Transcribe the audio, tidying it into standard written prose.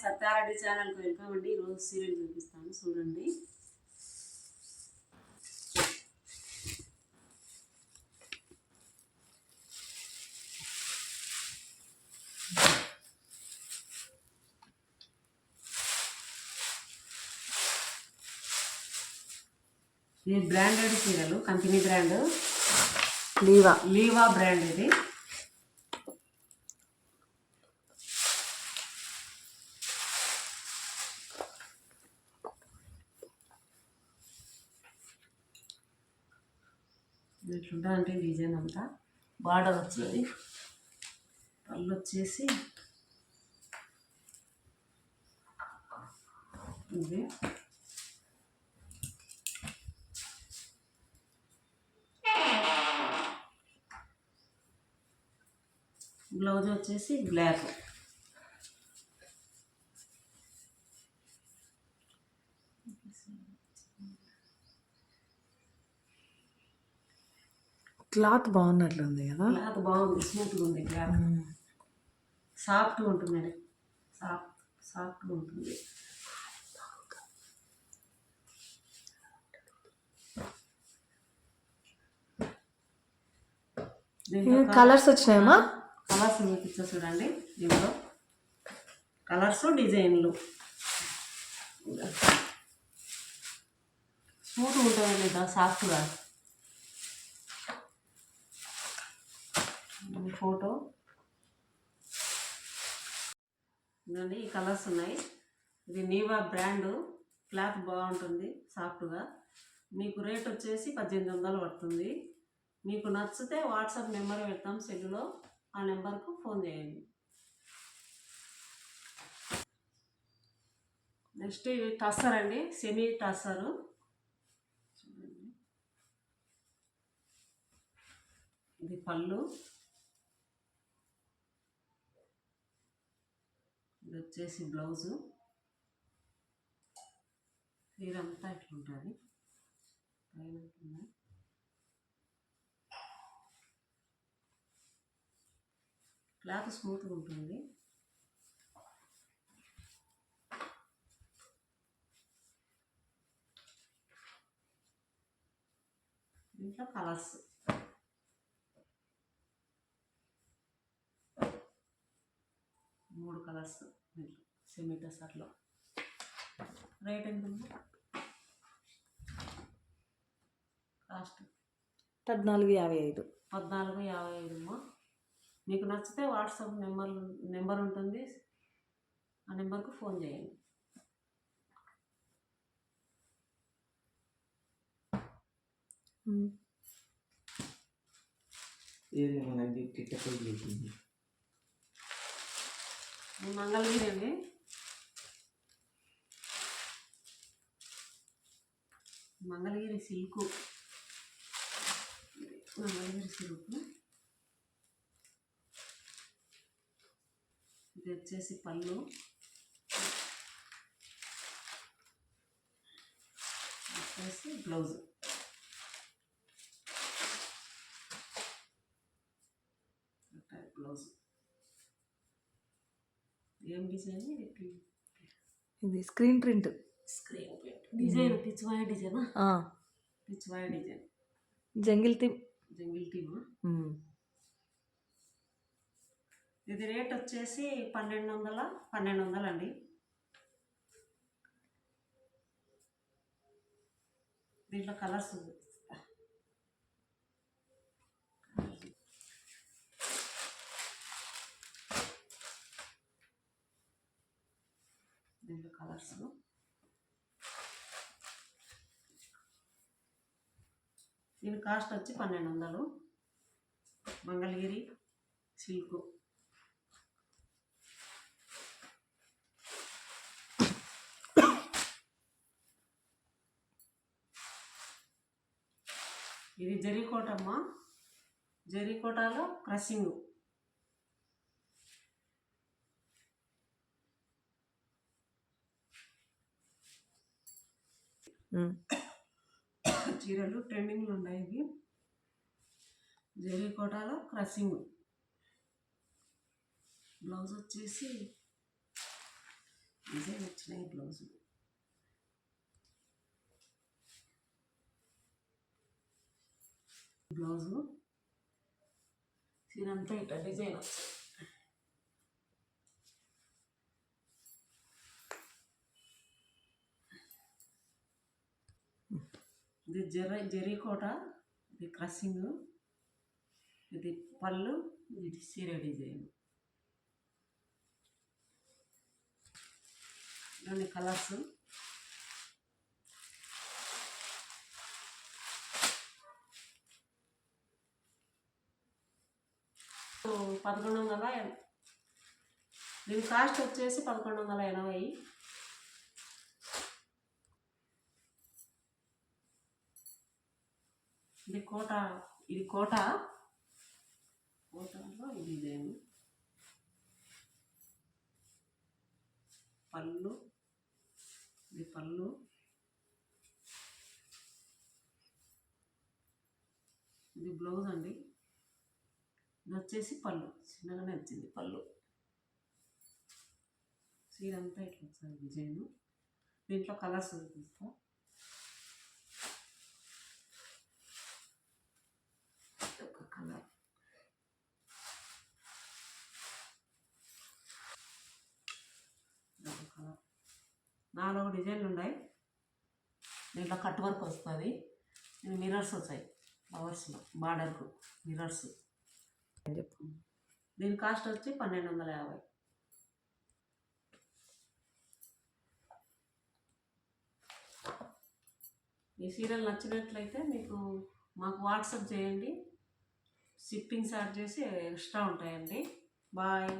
సత్యారెడ్డి ఛానల్కి వెల్కమ్ అండి. ఈరోజు సీరియల్ చూపిస్తాను, చూడండి. ఇది బ్రాండెడ్ సీరియల్, కంపెనీ బ్రాండ్, లీవా బ్రాండ్. ఇది ఇట్లుంటుందంటే డిజైన్ అంతా బార్డర్ వచ్చేది, పళ్ళు వచ్చేసి ఇది బ్లౌజ్ వచ్చేసి బ్లాక్. క్లాత్ బాగున్నట్లుంది కదా, క్లాత్ బాగుంది, స్మూత్గా ఉంది, క్లాత్ సాఫ్ట్గా ఉంటుంది, సాఫ్ట్గా ఉంటుంది. కలర్స్ వచ్చినాయమ్మా? కలర్స్ చూపించా చూడండి. దీంట్లో కలర్స్, డిజైన్లు స్మూత్గా ఉంటుంది కదా, సాఫ్ట్గా. ఫోటో ఇదండి, ఈ కలర్స్ ఉన్నాయి. ఇది నీవా బ్రాండ్, క్లాత్ బాగుంటుంది, సాఫ్ట్గా. మీకు రేట్ వచ్చేసి 1800 పడుతుంది. మీకు నచ్చితే వాట్సాప్ నెంబర్ పెడతాం సెల్లులో, ఆ నెంబర్కు ఫోన్ చేయండి. నెక్స్ట్ ఇవి టస్సర్ అండి, సెమీ టస్సరు. చూడండి, ఇది పళ్ళు, ఇది వచ్చేసి బ్లౌజు. ఇదంతా ఇట్లుంటుంది, పైన క్లాత్ స్మూత్గా ఉంటుంది. దీంట్లో కలర్స్ 3 కలర్స్ సెమీ టస్సర్లో. రేట్ ఎంత ఉంది? కాస్ట్ 1455. 1455. మీకు నచ్చితే వాట్సాప్ నెంబర్ ఉంటుంది, ఆ నెంబర్కు ఫోన్ చేయండి. మంగళగిరి అండి, మంగళగిరి సిల్క్, మంగళగిరి సిల్క్. ఇది వచ్చేసి పళ్ళు, వచ్చేసి బ్లౌజ్. బ్లౌజ్ ఏం డిజైన్? ఇది స్క్రీన్ ప్రింట్ డిజైన్, పిచ్ వాయ్ డిజైన్, పిచ్ వాయ్ డిజైన్, జంగిల్ థీమ్. ఇది రేట్ వచ్చేసి 1200 అండి. దీంట్లో కలర్స్ ఉంది, దీంట్లో కలర్స్. దీని కాస్ట్ వచ్చి 1200. మంగళగిరి సిల్క్. ఇది జరీకోటమ్మ, జరీకోటలో క్రషింగ్. చీరలు ట్రెండింగ్లు ఉన్నాయి. ఇవి జరీకోటలో క్రషింగ్. బ్లౌజ్ వచ్చేసి డిజైన్ వచ్చినాయి బ్లౌజులు. బ్లౌజు చీర అంతా ఇట్లా డిజైన్ వచ్చింది. ఇది జరీకోట, ఇది క్రస్సింగ్, ఇది పళ్ళు, ఇది చీర డిజైన్. ఇవన్నీ కలర్స్. దీని కాస్ట్ వచ్చేసి 1180. ఇది కోటలో ఇది డిజైన్. పళ్ళు, ఇది పళ్ళు, ఇది బ్లౌజ్ అండి. ఇది వచ్చేసి పళ్ళు, చిన్నగానే వచ్చింది పళ్ళు. చీర అంతా ఇట్లా వచ్చాయి డిజైన్. దీంట్లో కలర్స్ చూపిస్తా. ఒక కలర్, ఒక కలర్. 4 డిజైన్లు ఉన్నాయి. దీంట్లో కట్ వర్క్ వస్తుంది. ఇది మిర్రర్స్ వచ్చాయి ఫ్లవర్స్లో, బార్డర్కు మిర్రర్స్. దీని కాస్ట్ వచ్చి 1250. ఈ సీరియల్ నచ్చినట్లయితే మాకు వాట్సాప్ చేయండి. షిప్పింగ్ చార్జ్ చేసి ఎక్స్ట్రా ఉంటాయండి. బాయ్.